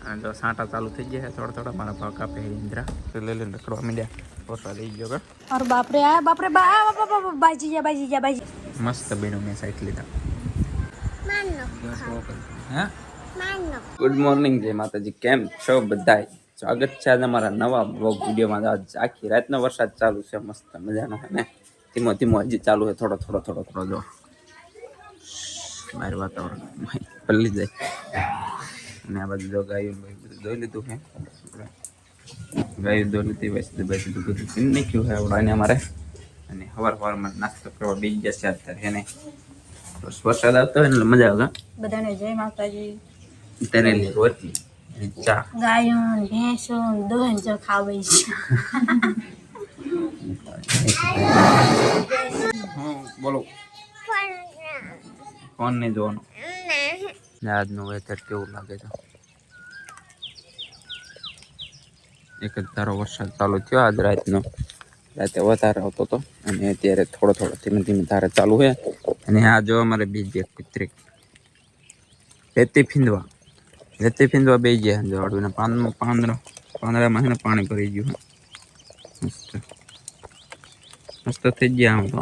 અને જો સાંટા ચાલુ થઈ ગયા છે થોડા થોડા. મારા ભાવ કાપે ઇન્દ્રા લઈ લઈને રખડવા માંડ્યા. પોસવા લઈ ગયો અરે બાપરે બાપરે બાજી જા મસ્ત બેનું મેં સાઈડ લીધા. હે ગુડ મોર્નિંગ જય માતાજી. કેમ છો બધાય? સ્વાગત છે આજે અમારા નવા બ્લોગ વિડીયોમાં. આજ આખી રાતનો વરસાદ ચાલુ છે મસ્ત મજાનો ને ધીમો ધીમો હજી ચાલુ છે. થોડો થોડો થોડો થોડો જો બહાર વાતાવરણ પલ્લી જાય. અને આ બાજુ જો ગાયું દોઈ લીધું છે. ગાયું દોઈ લીધી બસ બધું પીને નાખ્યું છે આવડાને અમારે. અને સવારમાં નાસ્તો કરવા બીજી જશે અત્યારે એને વરસાદ આવતો હોય ને એટલે મજા આવે. બધાને જય માતાજી. તરેલી રોટલી ચા ગાયો ભેંસો દોહન જો ખાવે છે. બોલો ફોન નહીં જોવાનો. આજનું વેધર કેવું લાગે છે? એક જ ધારો વરસાદ ચાલુ થયો આજ રાતનો. રાતે વધારે આવતો હતો અને અત્યારે થોડો થોડો ધીમે ધીમે ધારે ચાલુ છે. અને આ જો અમારે બીજી એક કુતરી રેતી ફીંદવા બે ગયા જવાડું પાંદડામાં છે ને પાણી ભરી ગયું. મસ્ત થઈ ગયા. આમ તો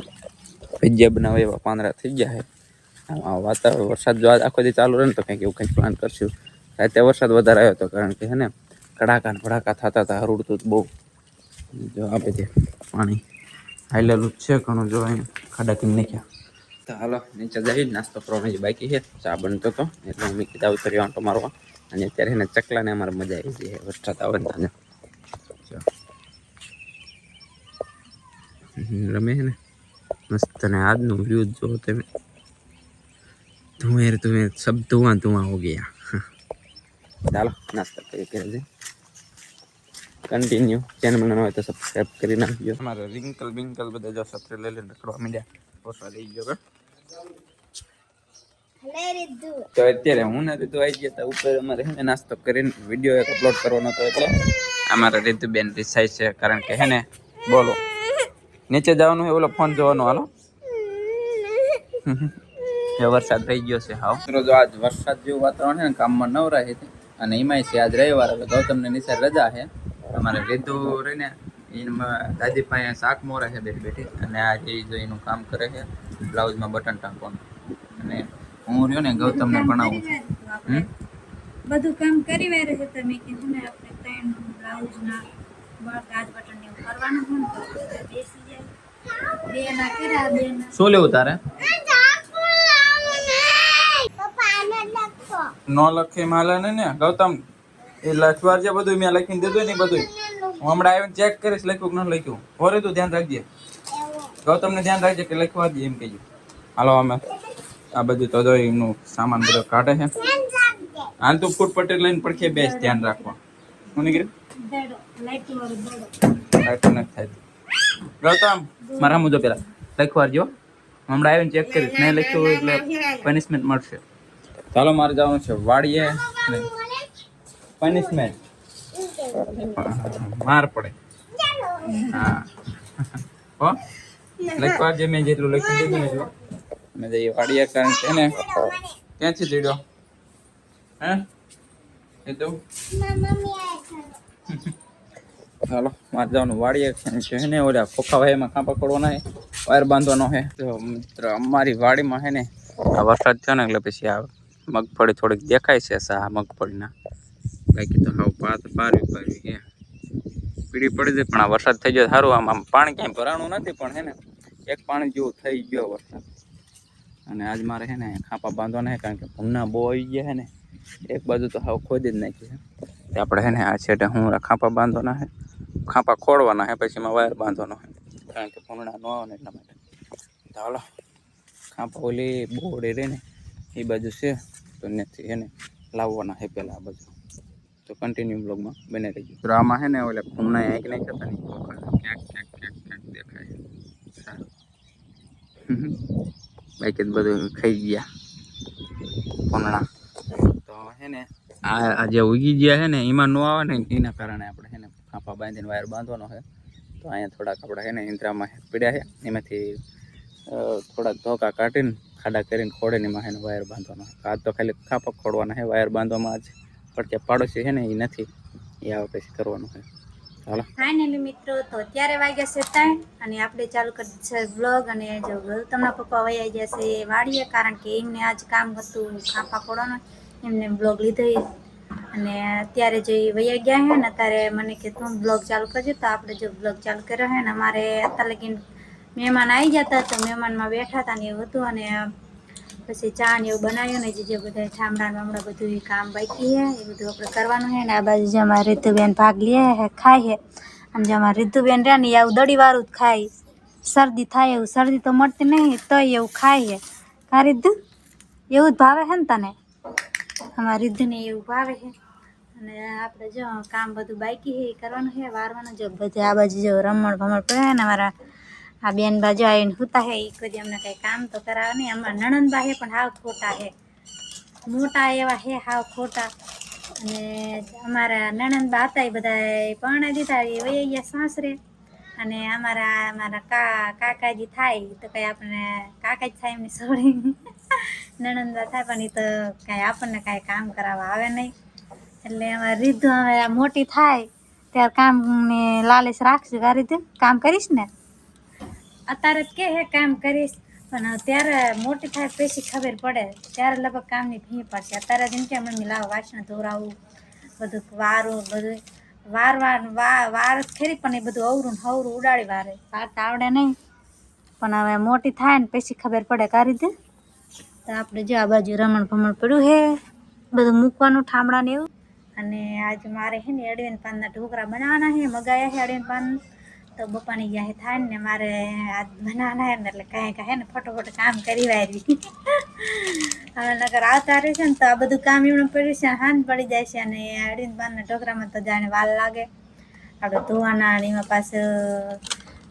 ભજીયા બનાવે એવા પાંદડા થઈ ગયા છે. વાતાવરણ વરસાદ જો આખો દી ચાલુ રહે ને તો કંઈક એવું કંઈક પ્લાન કરશું. રાતે વરસાદ વધારે આવ્યો હતો કારણ કે છે ને કડાકા ને ભડાકા થતા હતા. હરુડતું બહુ. જો આ બધી પાણી હાલેલું જ છે ઘણું. જો અહીંયા ખાડા કેમ નાખ્યા. તો હાલો નીચે જઈ નાસ્તો કરવાનો બાકી છે. ચા બનતો હતો એટલે મેં કીધા ઉતરી આંટો મારવા. અને અત્યારે એને ચકલાને અમારે મજા આવી છે વરસાદ આવે ને રમે છે ને મસ્ત. ને આજનું વ્યૂ જો તમે ધુએं સબ ધુआं હો ગયા. ચાલો નાસ્તો કરી કરે કન્ટિન્યુ. ચેનલ બનાવવાનું હોય તો સબસ્ક્રાઈબ કરી નાખજો. અમારે રિંકલ બિંકલ બધા જો સત્ર લઈ લઈને રખડવા માંડ્યા. પોસવા લઈ ગયો તો અત્યારે હું ને રીતુ આવી ગયા હતા ઉપર. અમારે હે નાસ્તો કરીને વિડીયો એક અપલોડ કરવાનો હતો એટલે અમારે રીતુબેન રિસાય છે કારણ કે હે ને બોલો નીચે જવાનું હોય ઓલો ફોન જોવાનો. હાલો વરસાદ થઈ ગયો છે. હાવ જો આજ વરસાદ જેવું વાતાવરણ છે ને કામમાં નવરાય છે. અને એમાંય છે આજ રવિવાર. હવે ગૌતમને નિશાળ રજા છે. અમારે રીતુ રહીને એમાં દાદી પાસે શાક મોરે છે બેઠી બેઠી. અને આ જે જો એનું કામ કરે છે બ્લાઉઝમાં બટન ટાંકવાનું. અને હું રહ્યો ને ગૌતમને ભણાવું છું. બધું કામ કરી વારે છે તમે કીધું ને આપણે ત્રણ બ્લાઉઝ ના ગાજ બટન ને કરવાનું હોય તો બેસી જાય. બે ના કર્યા બે ના શું લેવું તારે? નો લખી માલે ને ગૌતમ એ લખવા છે બધું મેં લખીને દીધું ને બધું. હું હમણાં આવીને ચેક કરીશ લખ્યું કે ન લખ્યું. હોરે તું ધ્યાન રાખજે. ગૌતમને ધ્યાન રાખજે કે લખવા દે એમ કહેજો. હાલો અમે આ બધું તો જો એમનું સામાન બધો કાઢે છે. હાલ તું ફૂટ પટ્ટી લઈને પડખે બેસ ધ્યાન રાખવા. હું નીકળી લાઈટ નથી થાય. ગૌતમ મારા મુજો પેલા લખવા જો. હમણાં આવીને ચેક કરીશ. નહીં લખ્યું હોય એટલે પનિશમેન્ટ મળશે. ચાલો મારે જવાનું છે વાડીએ. પનિશમેન્ટ માર પડે. હા હો લખવા જે મેં જેટલું લખી દીધું ને અમે જઈએ વાડીએ કારણ કે ને ક્યાંથી દીડો હે એ તો ચાલો મારે જવાનું વાડીએ છે ને ઓલા ખોખા વાયમાં કાંપા પડવાના છે. વાયર બાંધવાનો છે. તો મિત્ર અમારી વાડીમાં છે ને આ વરસાદ થયો ને એટલે પછી આ મગફળી થોડીક દેખાય છે. સા મગફળીના બાકી તો હાવ પારવી છે. પીળી પડી જાય પણ આ વરસાદ થઈ ગયો સારું. આમ પાણી ક્યાંય ભરાણું નથી પણ હે ને એક પાણી જેવું થઈ ગયો વરસાદ. અને આજ મારે છે ને ખાંપા બાંધવાના છે કારણ કે ભૂમના બહુ આવી ગયા છે ને. એક બાજુ તો હાવ ખોદી જ નાખી છે. આપણે છે ને આ છેડે હું ખાંપા બાંધવાના છે. ખાંપા ખોડવાના છે પછી એમાં વાયર બાંધવાનો છે કારણ કે ભૂમણા ન આવે ને એટલા માટે. ચાલો ખાંપા ઓલી બોડી રહી ને એ બાજુ છે તો નથી એને લાવવાના છે પહેલાં આ બાજુ. તો કન્ટિન્યુ બ્લોગમાં બને રહીશું. તો આમાં છે ને ઓલા ભૂમણા એક નહીં કરતા ને ક્યાંક દેખાય. સારું બાકી બધું ખાઈ ગયા ભૂમણા. તો છે ને આ જે ઉગી ગયા છે ને એમાં ન આવે ને એના કારણે આપણે છે ને ખાંપા બાંધીને વાયર બાંધવાનો છે. તો અહીંયા થોડાક આપણે છે ને ઇન્દ્રામાં પીડ્યા છે એમાંથી થોડાક ધોકા કાઢીને ખાડા કરીને ખોડીને એમાં છે ને વાયર બાંધવાનો. આજ તો ખાલી ખાંપા ખોડવાના છે. વાયર બાંધવામાં આજ પણ ત્યાં પાડોશી છે ને એ નથી, એ આવે પછી કરવાનું છે. હાલો ફાઇનલી મિત્રો તો અત્યારે વાગ્યા છે 3 અને આપણે ચાલુ કરી દીધું છે બ્લોગ. અને જો ગૌતમના પપ્પા વયા ગયા છે વાડીએ, કારણ કે એમને આજ કામ હતું ખાપા ખોડવાનું, એમને બ્લોગ લીધો. અને અત્યારે જે વયા ગયા હે ને અત્યારે મને કે તું બ્લોગ ચાલુ કરજો, તો આપણે જો બ્લોગ ચાલુ કર્યો હે ને અમારે અત્યારે લગીને મહેમાન આવી જતા, તો મહેમાનમાં બેઠા હતા ને એવું હતું. અને પછી ચા ને એવું બનાવ્યું ને જે બધા ઠામડા બામડા બધું કામ બાકી હે એ બધું આપણે કરવાનું છે. ને આ બાજુ જે અમારે રીતુબેન ભાગ લે હે ખાય હે, અને જે અમારે રીતુબેન રહ્યા ને એવું દડી વાળું જ ખાય, શરદી થાય એવું, શરદી તો મળતી નહીં તોય એવું ખાય હે. કા રીધુ એવું જ ભાવે હે ને તને? અમારી રીધુને એવું ભાવે છે. અને આપણે જો કામ બધું બાકી છે એ કરવાનું છે, વારવાનું. જો બધે આ બાજુ જો રમણ ભમણ પડે ને અમારા આ બેન બાજુ આવીને હુતા હે, એ કોઈ અમને કંઈ કામ તો કરાવે નહીં. અમારા નણંદબા હે પણ હાવ ખોટા હે, મોટા એવા હે હાવ ખોટા. અને અમારા નણંદબા હતા એ બધા પરણાવી દીધા, એ વહી ગયા સાસરે. અને અમારા કાકાજી થાય તો કઈ આપણને કાકા જ થાય એમની સોળી નણંદબા થાય, પણ એ તો કાંઈ આપણને કાંઈ કામ કરાવવા આવે નહીં. એટલે અમારે રીધુ હવે મોટી થાય ત્યારે કામ ને લાલચ રાખશું. આ રીતે કામ કરીશ ને, અત્યારે જ કે હે કામ કરીશ, પણ ત્યારે મોટી થાય પછી ખબર પડે, ત્યારે લગભગ કામની ભી પડશે. અત્યારે જેમ કે મમ્મી લાવો વાસણ ધોરાવું, બધું વારું, બધું વાર ખરી, પણ એ બધું અવરું ને હવરું ઉડાડી વારે આવડે નહીં. પણ હવે મોટી થાય ને પછી ખબર પડે. કા રીતે તો આપણે જો આ બાજુ રમણ ભમણ પડ્યું હે, બધું મૂકવાનું ઠામડા ને એવું. અને આજ મારે હે ને અળવીના પાનના ઢોકળા બનાવવાના છે, મગાયા છે અળવીના પાન. તો બપાની ગયા થાય ને મારે આજ બનાવવાના હે ને, એટલે કાંઈ કાંઈ હે ને ફટોફટ કામ કરી વાયરી હવે નગર આવતા રહેશે ને તો આ બધું કામ એમણે પડ્યું છે, હાંજ પડી જાય છે. અને અળવીના પાનના ઢોકળામાં તો જાણે વાર લાગે, આપણે ધોવાના ને એમાં પાછું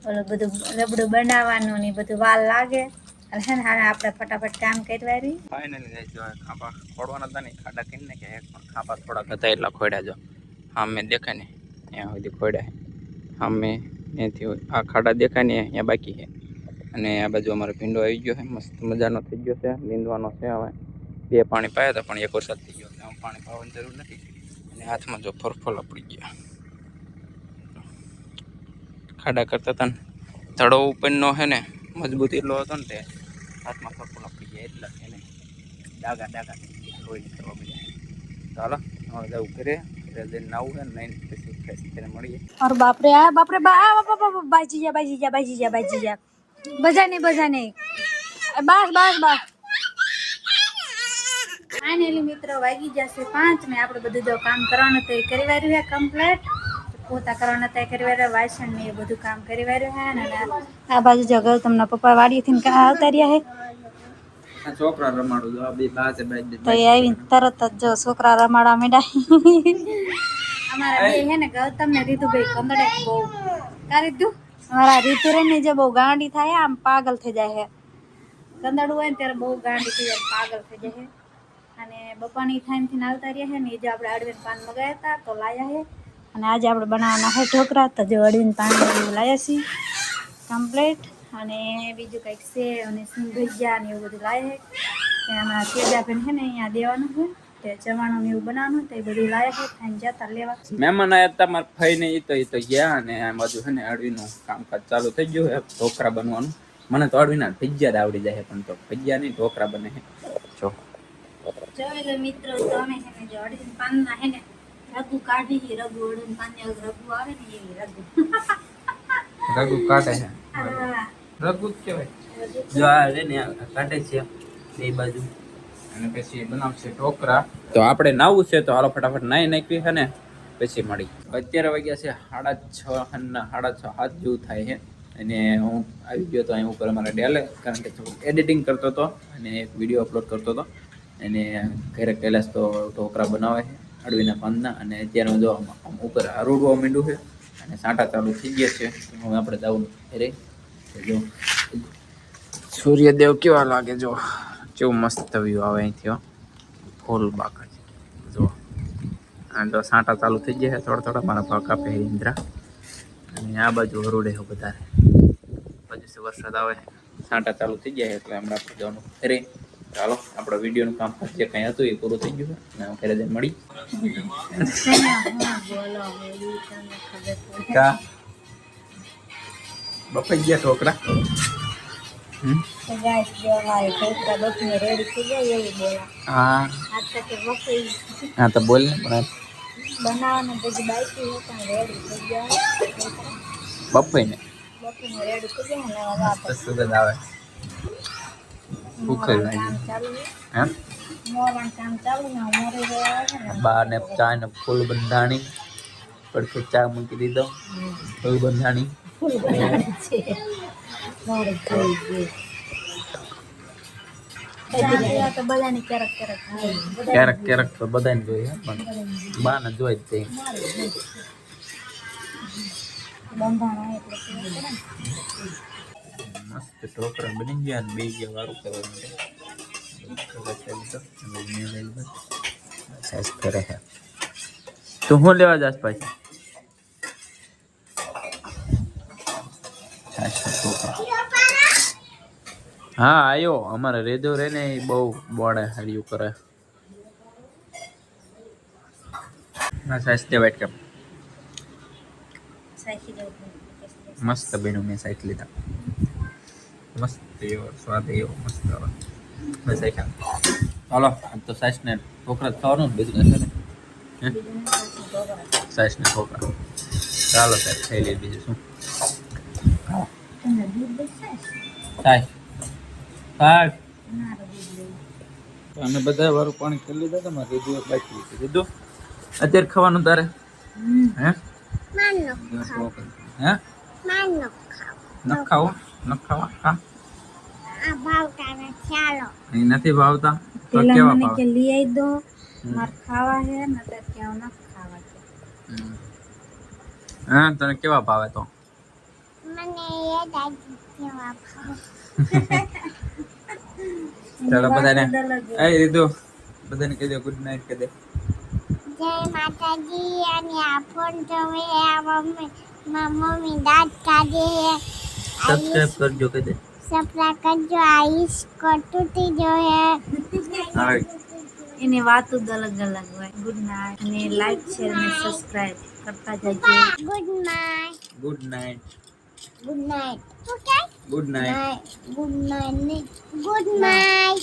ઓલું બધું રબડું બનાવવાનું ને બધું વાર લાગે. એટલે હે ને હારે આપણે ફટાફટ કામ કરી વાયરી. ફાઇનલી જો ખાપા ખોડવાના હતા ને, ખાડા કરી ને કે ખાપા થોડાક હતા એટલા ખોડ્યા. જો હા મેં દેખાય ને ત્યાં સુધી ખોડ્યા. હા મેં ત્યાંથી આ ખાડા દેખાય ને અહીંયા બાકી છે. અને આ બાજુ અમારો ભીંડો આવી ગયો છે, મસ્ત મજાનો થઈ ગયો છે, લીંદવાનો છે. હવે 2 પાણી પાયા હતા પણ 1 વરસાદ થઈ ગયો, એટલે પાણી પાવાની જરૂર નથી. અને હાથમાં જો ફરફોલા પડી ગયા. ખાડા કરતા હતા ને તળો ઉપરનો છે ને મજબૂત એટલો હતો ને, તે હાથમાં ફરફોલા પડી ગયા. એટલા છે ને ડાગા થઈ ગયા, રોઈ કરવા મળ્યા. ચાલો હવે જવું ઘરે નાવું છે ને, પછી ફ્રેશ થઈને મળીએ. और बाप रे बाजी जा बजा नहीं बस फाइनली મિત્રો વાગી જશે 5 ને આપણે બધું જો કામ કરવાનું તો એ કરી વાર્યું છે કમ્પ્લીટ. પોતા કરવાના તો કરી વાર્યા, વાસણ ને એ બધું કામ કરી વાર્યું છે. અને આ બાજુ જો ગૌતમના પપ્પા વાડીએથી આવતા રહ્યા છે, છોકરા રમાડું જો બે બાસે તો એ આવીને તરત જ જો છોકરા રમાડવા માંડ્યા. અમારા બે હે ને ગૌતમ ને રીતુભાઈ કંદડે બહુ કરી દીધું. અમારા રીતુ રે ને જે બહુ ગાંડી થાય, આમ પાગલ થઈ જાય છે. કંદડું હોય ને ત્યારે બહુ ગાંડી થઈ જાય, પાગલ થઈ જાય છે. અને બપાની ટાઈમથી આવતા રહ્યા છે ને, એ જો આપણે અળવીના પાન મગાવ્યા હતા તો લાયા છે. અને આજે આપણે બનાવવાના છે ઢોકળા, તો જો અળવીના પાન એવું લાયા છીએ કમ્પ્લીટ. અને બીજું કંઈક છે અને ભજીયા ને એવું બધું લાવે છે. અમારા તેજાબેન છે ને અહીંયા દેવાનું છે, તે ચવાણું ને એવું બનાવવાનું, તો એ બધું લાવે છે. ખાઈને જતા લેવા મહેમાન આયા હતા મારા ફઈ ને, એ તો ગયા. અને આ બાજુ છે ને અળવીનું કામકાજ ચાલુ થઈ ગયું છે, ઢોકળા બનવાનું. મને તો અળવીના ભજીયા આવડી જાય, પણ તો ભજીયા નહીં ઢોકળા બને છે. જો જોઈ લો મિત્રો, તો અમે છે ને જો અળવીના પાનના છે ને રગુ કાઢી, રગુ અળવીના પાનને રગુ આવે ને એવી રગુ રગુ કાઢે છે, હા રગુ જ કહેવાય. જો આ રે ને કાઢે છે બે બાજુ, અને પછી બનાવશે ઢોકળા. તો આપણે નાવું છે, તો હાલો ફટાફટ નાઈ નાખવી છે ને પછી મળી. અત્યારે વાગ્યા છે 6:30 અને 6:30 7 જેવું થાય છે. અને હું આવી ગયો તો અહીં ઉપર અમારા ડેલે, કારણ કે થોડુંક એડિટિંગ કરતો હતો અને એક વિડીયો અપલોડ કરતો હતો. અને ઘરે કૈલાસ તો ઢોકળા બનાવે છે અળવીના પાનના. અને અત્યારે હું જો ઉપર રોડવા માંડ્યું છે અને સાંટા ચાલુ થઈ ગયા છે. હવે આપણે જવું ઘરે. જો સૂર્યદેવ કેવા લાગે, જો કેવું મસ્ત વ્યૂ આવે અહીંથી, ફૂલ બાકા જો. અને તો સાંટા ચાલુ થઈ ગયા છે થોડા મારા ભાગ કાપે ઇન્દ્રા. અને આ બાજુ હરોડે વધારે બાજુ વરસાદ આવે, સાંટા ચાલુ થઈ ગયા છે, એટલે હમણાં આપણે જવાનું ઘરે. ચાલો આપણા વિડીયોનું કામ જે કંઈ હતું એ પૂરું થઈ ગયું છે અને ઘરે જઈને મળી બોલો એવું તમને ખબર પડે. કા બફાઈ ગયા ઢોકળા તો ગાઈસ જો અમારે ઢોકળા બફીને રેડી થઈ જાય એવું બોલા. હા આ તો કે બફાઈ હા તો બોલ ને પણ બનાવવાનું બધું બાકી હોય પણ રેડી થઈ ગયા બફાઈને બફીને રેડી થઈ ગયા ને હવે મસ્ત આપણે સુગંધ આવે ભૂખ જ મોરવાનું લાગી કામ ચાલુ છે. હે મોરવાનું કામ ચાલુ ને મોરી રહ્યા છે ને બા ને ચા ને ફૂલ બંધાણી પડખે ચા મૂકી દીધો ફૂલ બંધાણી ફૂલ બનાવી છે મોરે થઈ ગઈ ચા તો બધાની ક્યારેક ક્યારેક થાય. ક્યારેક ક્યારેક તો બધાને જોઈએ પણ બા ને જોઈ જ જઈએ બંધાણા એટલે પીવું પડે ને. મસ્ત ઢોકળા બની ગયા ને બે ગયા વારું કરવા માટે કરે છે તું શું લેવા જાસ પાછી હા આયો અમારે રેજો રે ને એ બહુ બોડે હરિયું કરે ના સાઈસ દે વાઈટ કેમ સાચી જવું મસ્ત બન્યું મેં સાઈટ લીધા મસ્ત એવો સ્વાદ એવો મસ્ત આવે બસ એ ખા ચાલો આમ તો સાઈસ ને ઢોકળા ખાવાનું ને બીજું કઈ છે ને સાઈસ ને ઢોકળા ચાલો સાહેબ ખાઈ લઈએ બીજું શું સાઈસ સાઈસ અમે બધા વારું પાણી કરી લીધા હતા મારે રીધું બાકી લીધું રીધું અત્યારે ખાવાનું તારે હે હે ન ખાવું ન ખાવા હા એ નથી ભાવતા તો પેલા કેવા મને ભાવે કે લઈ આવી દો મારે ખાવા હે ને તો કેવું ના ખાવા છે. હા તને કેવા ભાવે તો ચાલો બધાને એ રીધું બધાને કહી દે ગુડ નાઇટ કહી દે જય માતાજી અને આ ફોન જોવે આ મમ્મી દાંત કાઢે સબસ્ક્રાઇબ કરજો કહી દે સપના કરજો આઈસ કટુતી જોઈએ હા એની વાતો જ અલગ અલગ હોય. ગુડ નાઇટ અને લાઈક શેર અને સબસ્ક્રાઇબ કરતા જજો. Good night good night good night okay good night good night good night